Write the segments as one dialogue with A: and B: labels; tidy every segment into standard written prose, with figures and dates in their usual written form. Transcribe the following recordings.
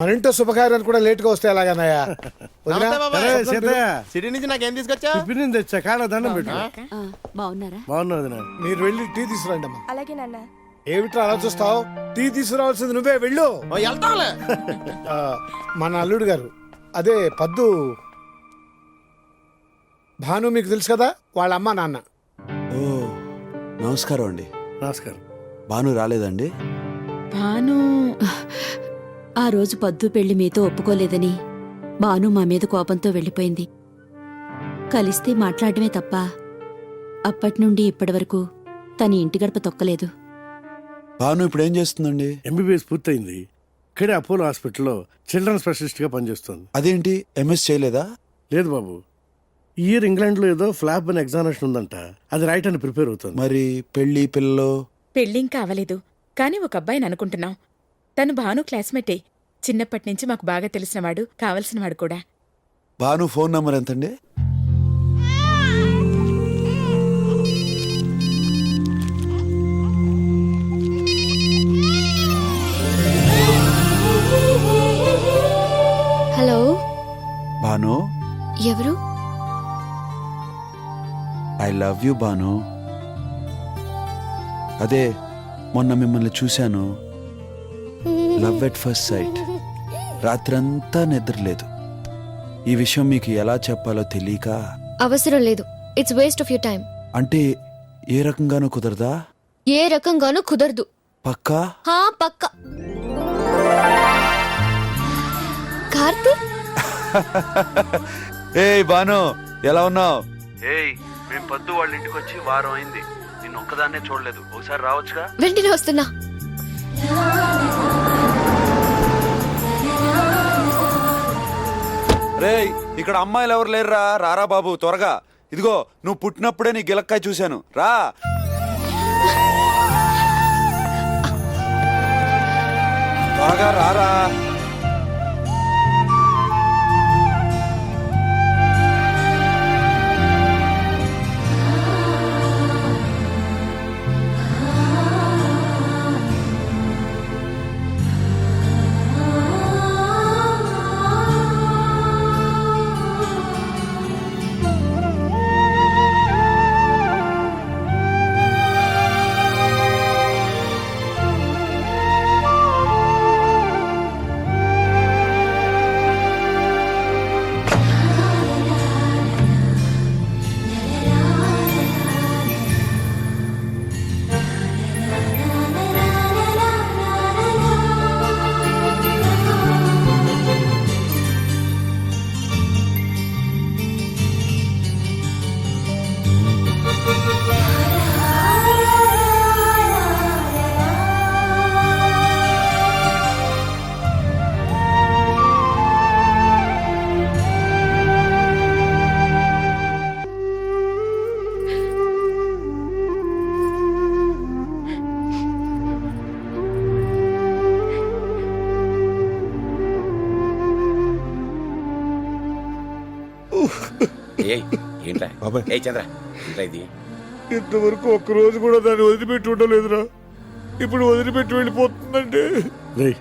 A: మన ఇంట్లో శుభకార్యాలు కూడా లేట్ గా వస్తే ఎలాగన్నాయా?
B: సిటీ నుంచి నాకేం తీసుకొచ్చా?
C: తెచ్చా కాళ్ళ దండం పెట్టు.
D: బాగున్నారా?
C: బాగున్నది.
A: మీరు వెళ్ళి టీ తీసుకురండి అమ్మా.
E: అలాగే నాన్న.
A: ఏమిట్రా అలా చూస్తావు? టీ తీసుకురావాల్సింది నువ్వే వెళ్ళు.
B: వెళ్తాంలే.
A: మన అల్లుడు గారు అదే పద్దు భాను మీకు తెలుసు కదా, వాళ్ళ అమ్మ నాన్న.
F: ఓ నమస్కారం అండి.
C: నమస్కారం.
F: భాను రాలేదండి?
D: భాను ఆ రోజు పద్దు పెళ్లి మీతో ఒప్పుకోలేదని భాను మా మీద కోపంతో వెళ్ళిపోయింది. కలిస్తే మాట్లాడమే తప్ప అప్పటి నుండి ఇప్పటి వరకు తన ఇంటి గడప తొక్కలేదు.
F: భాను ఇప్పుడు ఏం చేస్తుందండి?
C: ఎంబీబీఎస్ పూర్తయింది. ఇక్కడే అపోలో హాస్పిటల్లో చిల్డ్రన్ స్పెషలిస్ట్ గా పనిచేస్తుంది.
F: అదేంటి ఎంఎస్ చేయలేదా?
C: లేదు బాబు, ఈ ఇయర్ ఇంగ్లాండ్ లో ఏదో ఫ్లాప్ అని ఎగ్జామినేషన్ ఉందంట, అది రైట్ అని ప్రిపేర్ అవుతుంది.
F: మరి పెళ్లి పిల్లలు?
G: పెళ్ళింకా అవ్వలేదు, కానీ ఒక అబ్బాయిని అనుకుంటున్నాం. తను భాను క్లాస్మేటే. చిన్నప్పటి నుంచి మాకు బాగా తెలిసినవాడు, కావలసినవాడు కూడా.
F: భాను ఫోన్ నంబర్ ఎంతండి?
H: హలో
F: భాను,
H: ఎవరు?
F: I love you Bhanu. అదే మొన్న మిమ్మల్ని చూశాను, లవ్ ఎట్ ఫస్ట్ సైట్. రాత్రంతా నిద్రలేదు. ఈ విషయం మీకు ఎలా చెప్పాలో తెలియక.
H: అవసరం లేదు, it's waste of your time.
F: అంటే ఏ రకంగానూ కుదరదా?
H: ఏ రకంగానూ కుదరదు.
F: పక్కా?
H: హా పక్కా. కార్తీక్,
F: ఏయ్ భాను, ఎలా ఉన్నావు? ఏయ్, మేము పద్దు వాళ్ళ ఇంటికి వచ్చి వారం అయింది. నిన్ను ఒక్కదాన్నే చూడలేదు. ఒకసారి రావచ్చుగా?
H: వెంటనే వస్తున్నా.
F: రేయ్, ఇక్కడ అమ్మాయిలు ఎవరు లేరురా. రారా బాబు త్వరగా. ఇదిగో నువ్వు పుట్టినప్పుడే నీ గిలక్కాయ చూశాను. రా. త్వరగా రారా.
A: ఇంతవరకు ఒక్కరోజు కూడా దాన్ని వదిలిపెట్టి ఉండలేదురా. ఇప్పుడు వదిలిపెట్టి వెళ్ళిపోతుందంటే
C: రేయ్,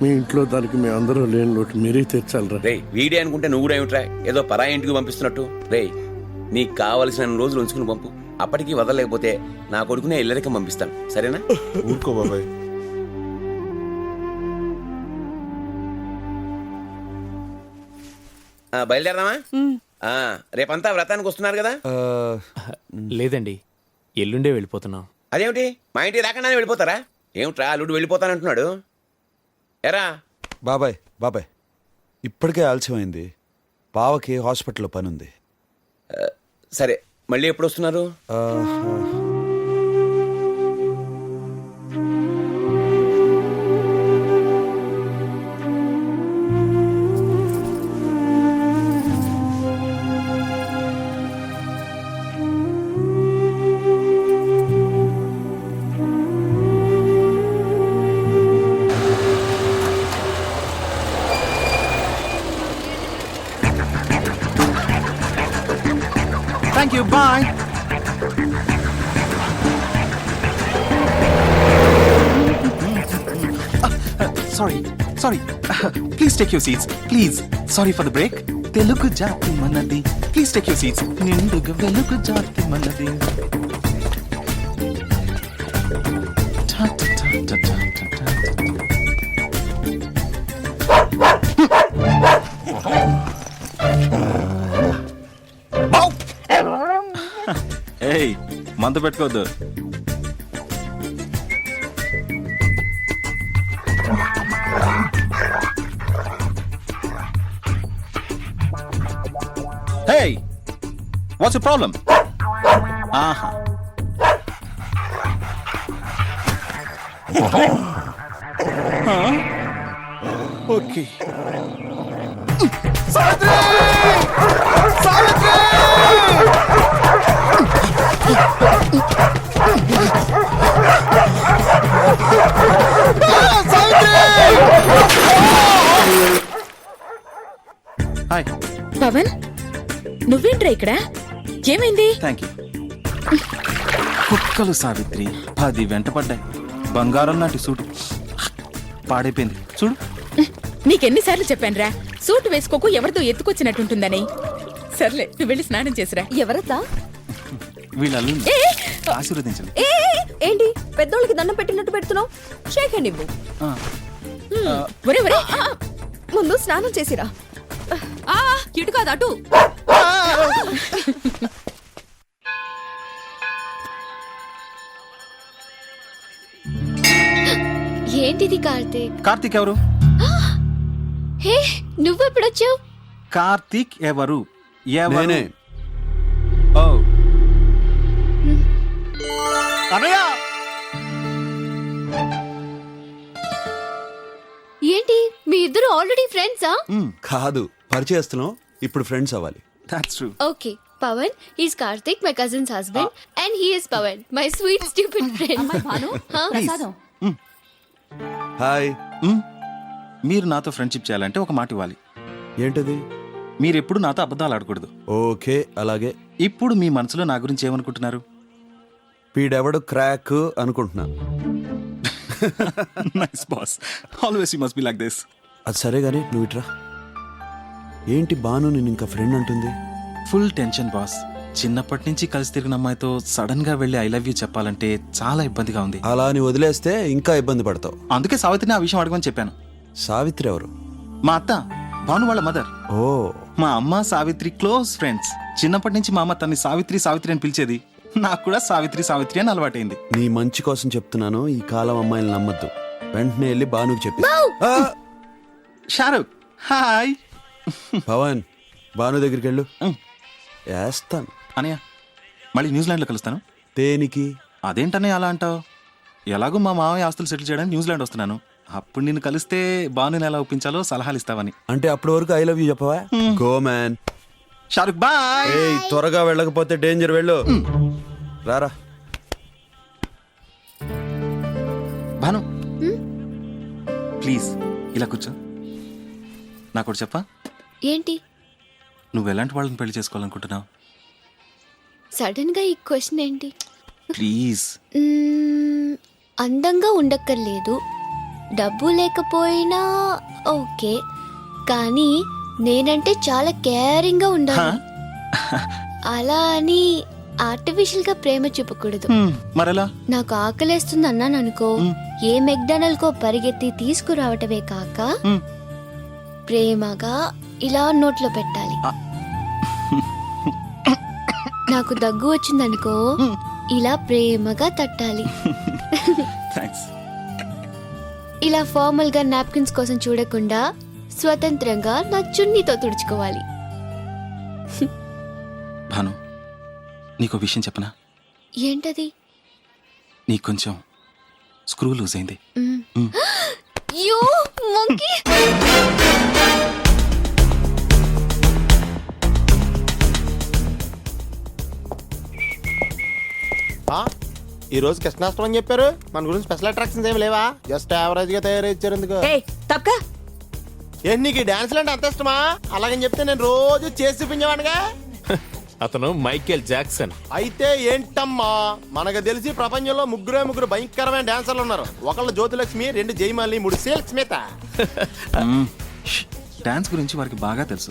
C: మీ ఇంట్లో దానికి మేము అందరూ లేని లోటు మీరే తెచ్చాలరా.
B: రే వీడే అనుకుంటే నువ్వు కూడా ఏమిట్రా ఏదో పరాయి ఇంటికి పంపిస్తున్నట్టు. రే నీకు కావలసిన రోజులు ఉంచుకుని పంపు. అప్పటికి వదలలేకపోతే నా కొడుకునే ఇల్లరికం పంపిస్తాను, సరేనా?
F: ఊరుకో బాబాయ్.
B: బయలుదేరదామా? రేపంతా వ్రతానికి వస్తున్నారు కదా?
I: లేదండి, ఎల్లుండే వెళ్ళిపోతున్నాం.
B: అదేమిటి మా ఇంటికి రాకుండా వెళ్ళిపోతారా? ఏమిట్రా అల్లుడు వెళ్ళిపోతానంటున్నాడు. ఎరా
F: బాబాయ్ బాబాయ్, ఇప్పటికే ఆలస్యమైంది. బావకి హాస్పిటల్లో పని ఉంది.
B: సరే, మళ్ళీ ఎప్పుడు వస్తున్నారు?
I: Thank you, bye. Sorry.
E: Sorry please take your seats please sorry for the break Telugu జాతి మనది ప్లీజ్ టేక్ యువర్ సీట్స్ నిండుగా వెలుగు జాతి మనది టా, టా, టా, టా, టా, టా, టా. ఏయ్ మంత పెట్టుకోవద్దు Hey, what's your problem? Aha. Okay. Hi.
G: Pawan నువ్వేంట్రా ఇక్కడ ఏమైంది?
E: థ్యాంక్ యూ కుక్కలు సావిత్రి 10 వెంట పడ్డాయి బంగారం లాంటి సూటు పాడైపోయింది చూడు
G: నీకెన్నిసార్లు చెప్పానురా సూట్ వేసుకోకు ఎవరితో ఎత్తుకొచ్చినట్టుంటుందని. సర్లే నువ్వు వెళ్ళి స్నానం చేసిరా.
H: ఎవరతా?
E: వీళ్ళ అల్లుని ఆశీర్వదించండి
H: ఏంటి పెద్దోళ్ళకి దండం పెట్టినట్టు పెడుతున్నావు? షేక్ హ్యాండ్ ఇవ్వు.
G: ఒరే ఒరే
H: ముందు స్నానం చేసిరా. ఇటు కాదు అటు. ఏంటిది కార్తీక్?
E: కార్తీక్ ఎవరు?
H: హే నువ్వెప్పుడొచ్చావు?
E: కార్తీక్ ఎవరు?
F: నేనే.
E: ఓ
H: ఏంటి మీ ఇద్దరు ఆల్రెడీ ఫ్రెండ్సా?
F: కాదు, పరిచయస్తున్నాం, ఇప్పుడు ఫ్రెండ్స్ అవ్వాలి.
E: That's true.
H: Okay Pavan is Karthik my cousin's husband and he is Pavan my sweet stupid friend.
F: Hi.
E: మీరు నాతో ఫ్రెండ్షిప్ చేయాలంటే ఒక మాట ఇవ్వాలి.
F: ఏంటది?
E: మీరు ఎప్పుడు నాతో అబద్ధాలు ఆడకూడదు.
F: ఓకే, అలాగే.
E: ఇప్పుడు మీ మనసులో నా గురించి ఏమనుకుంటున్నారు?
F: వీడెవడు క్రాక్ అనుకుంటున్నా.
E: Nice boss, always you must be like this.
F: అది సరే గానీ నువ్వు ఇట్రా. ఏంటి బాను నేను ఇంకా ఫ్రెండ్ అంటుంది?
E: Full tension boss. చిన్నప్పటి నుంచి కలిసి తిరిగిన అమ్మాయితో సడన్ గా వెళ్ళి ఐ లవ్ యూ చెప్పాలంటే చాలా ఇబ్బందిగా ఉంది.
F: అలా అని వదిలేస్తే ఇంకా ఇబ్బంది పడతావు.
E: అందుకే సావిత్రిని ఆ విషయం అడగమని చెప్పాను.
F: సావిత్రి ఎవరు?
E: మా అత్త, భాను వాళ్ళ మదర్.
F: ఓ,
E: మా అమ్మ సావిత్రి క్లోజ్ ఫ్రెండ్స్. చిన్నప్పటి నుంచి మా అమ్మ తన్ని సావిత్రి సావిత్రి అని పిలిచేది. నాకు కూడా సావిత్రి సావిత్రి అని అలవాటైంది.
F: నీ మంచి కోసం చెప్తున్నాను, ఈ కాలం అమ్మాయిని నమ్మద్దు. వెంటనే వెళ్ళి బానుకి చెప్పి.
E: షారుఖ్ హాయ్.
F: పవన్, బాను దగ్గరికి వెళ్ళు. వేస్తాను.
E: అనయ్య మళ్ళీ న్యూజిలాండ్లో కలుస్తాను.
F: దేనికి?
E: అదేంటనే అలా అంటావు? ఎలాగో మా మామయ్య ఆస్తులు సెటిల్ చేయడానికి న్యూజిలాండ్ వస్తున్నాను. అప్పుడు నిన్ను కలిస్తే బానుని ఎలా ఒప్పించాలో సలహాలు ఇస్తావని.
F: అంటే అప్పటి వరకు ఐ లవ్ యూ చెప్పవా? Go man.
E: షారుఖ్ బాయ్.
F: ఏయ్, త్వరగా వెళ్ళకపోతే డేంజర్. వెళ్ళు. రారా.
E: భాను ప్లీజ్ ఇలా కూర్చో. నాకు చెప్పా,
H: ఏంటి
E: నువ్వు ఎలాంటి వాళ్ళని పెళ్లి చేసుకోవాలనుకుంటున్నావు?
H: సడన్ గా ఈ క్వశ్చన్ ఏంటి?
E: ప్లీజ్.
H: అందంగా ఉండక్కర్లేదు, డబ్బు లేకపోయినా ఓకే, కానీ నేనంటే చాలా కేరింగ్ గా ఉండాలి. అలా అని ఆర్టిఫిషియల్ గా ప్రేమ చూపకూడదు.
E: మరెలా?
H: నాకు ఆకలేస్తుంది అన్నాను అనుకో, ఏ మెక్డానల్డ్ కో పరిగెత్తి తీసుకురావటమే కాక ప్రేమగా ఇలా నోట్లో పెట్టాలి. నాకు దగ్గు వచ్చిందనుకో, ఇలా ప్రేమగా తట్టాలి. ఇలా ఫార్మల్ గా నాప్కిన్స్ కోసం చూడకుండా స్వతంత్రంగా నా చున్నీతో తుడుచుకోవాలి.
E: భాను, నీకు విషయం చెప్పనా?
H: ఏంటది?
E: నీకు కొంచెం స్క్రూ లూజ్ అయింది.
H: యో మంకీ.
A: ఈ రోజు కృష్ణాష్టమి అని చెప్పారు. మన గురించి స్పెషల్ అట్రాక్షన్స్ ఏమి లేవా? జస్ట్ యావరేజ్ గా తయారైచ్చారు. ఎందుకు ఏంటి నీకు డాన్స్ అంటే అంత ఇష్టమా? అలాగని చెప్తే నేను రోజు చేసి చూపించేవాడిగా.
I: అతను మైకేల్ జాక్సన్.
A: అయితే ఏంటమ్మా, మనకు తెలిసి ప్రపంచంలో ముగ్గురు భయంకరమైన డాన్సర్లు ఉన్నారు. ఒకళ్ళు జ్యోతిలక్ష్మి, 2 జయమాలి, 3 సిల్క్ స్మిత.
E: డాన్స్ గురించి వారికి బాగా తెలుసు.